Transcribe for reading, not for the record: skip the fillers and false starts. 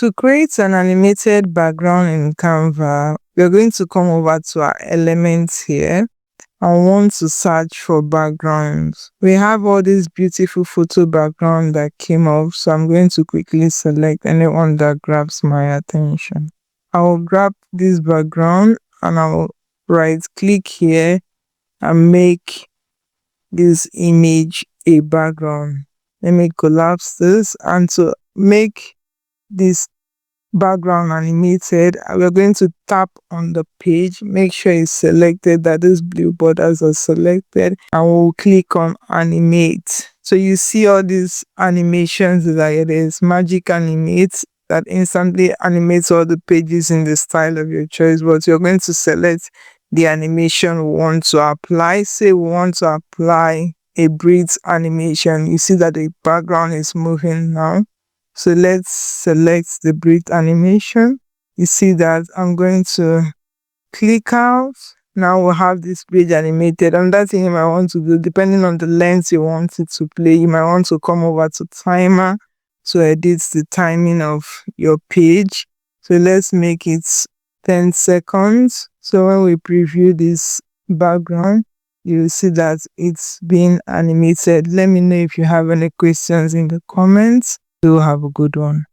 To create an animated background in Canva, we're going to come over to our elements here and want to search for backgrounds. We have all these beautiful photo background that came up, so I'm going to quickly select anyone that grabs my attention. I will grab this background and I will right click here and make this image a background. Let me collapse this, and to make this background animated, we're going to tap on the page, make sure it's selected, that these blue borders are selected, and we'll click on animate. So you see all these animations, that it is magic animate, that instantly animates all the pages in the style of your choice. But you're going to select the animation we want to apply. Say we want to apply a breathe animation. You see that the background is moving now. So let's select the breathe animation. You see that I'm going to click out. Now we'll have this page animated. And that's thing you might want to do, depending on the length you want it to play, you might want to come over to timer to edit the timing of your page. So let's make it 10 seconds. So when we preview this background, you'll see that it's being animated. Let me know if you have any questions in the comments. Do have a good one.